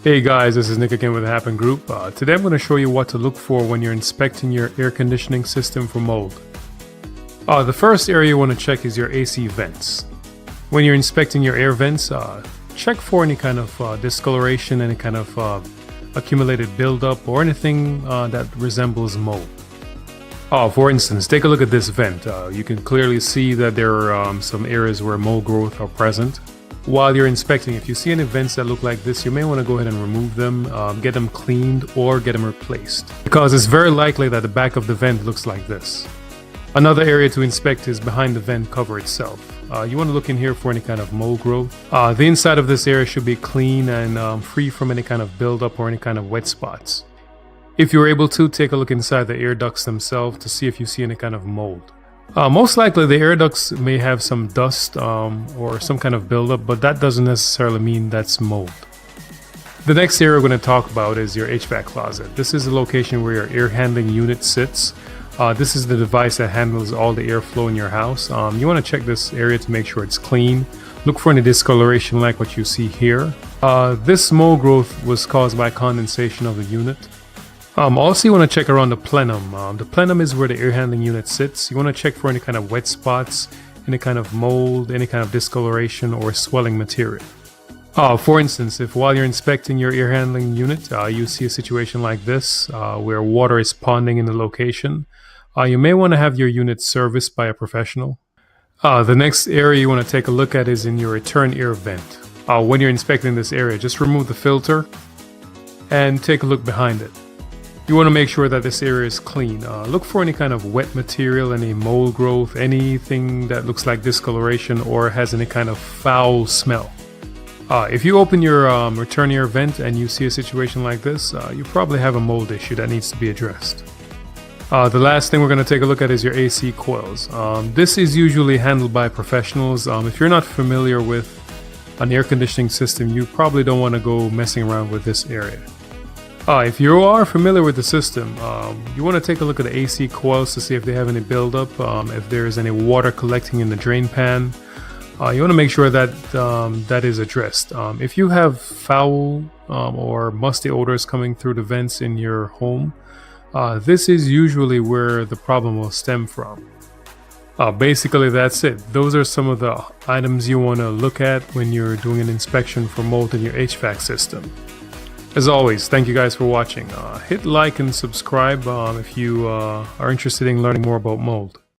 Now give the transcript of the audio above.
Hey guys, this is Nick again with the Happen Group. Today I'm going to show you what to look for when you're inspecting your air conditioning system for mold. The first area you want to check is your AC vents. When you're inspecting your air vents, check for any kind of discoloration, any kind of accumulated buildup, or anything that resembles mold. For instance, take a look at this vent. You can clearly see that there are some areas where mold growth are present. While you're inspecting, if you see any vents that look like this, you may want to go ahead and remove them, get them cleaned, or get them replaced, because it's very likely that the back of the vent looks like this. Another area to inspect is behind the vent cover itself. You want to look in here for any kind of mold growth. The inside of this area should be clean and free from any kind of buildup or any kind of wet spots. If you're able to, take a look inside the air ducts themselves to see if you see any kind of mold. Most likely the air ducts may have some dust or some kind of buildup, but that doesn't necessarily mean that's mold. The next area we're going to talk about is your HVAC closet. This is the location where your air handling unit sits. This is the device that handles all the airflow in your house. You want to check this area to make sure it's clean. Look for any discoloration like what you see here. This mold growth was caused by condensation of the unit. Also, you want to check around the plenum. The plenum is where the air handling unit sits. You want to check for any kind of wet spots, any kind of mold, any kind of discoloration or swelling material. For instance, if while you're inspecting your air handling unit, you see a situation like this where water is ponding in the location, you may want to have your unit serviced by a professional. The next area you want to take a look at is in your return air vent. When you're inspecting this area, just remove the filter and take a look behind it. You want to make sure that this area is clean. Look for any kind of wet material, any mold growth, anything that looks like discoloration or has any kind of foul smell. If you open your return air vent and you see a situation like this, you probably have a mold issue that needs to be addressed. The last thing we're going to take a look at is your AC coils. This is usually handled by professionals. If you're not familiar with an air conditioning system, you probably don't want to go messing around with this area. If you are familiar with the system, you want to take a look at the AC coils to see if they have any buildup, if there's any water collecting in the drain pan. You want to make sure that that is addressed. If you have foul or musty odors coming through the vents in your home, this is usually where the problem will stem from. Basically, that's it. Those are some of the items you want to look at when you're doing an inspection for mold in your HVAC system. As always, thank you guys for watching. Hit like and subscribe if you are interested in learning more about mold.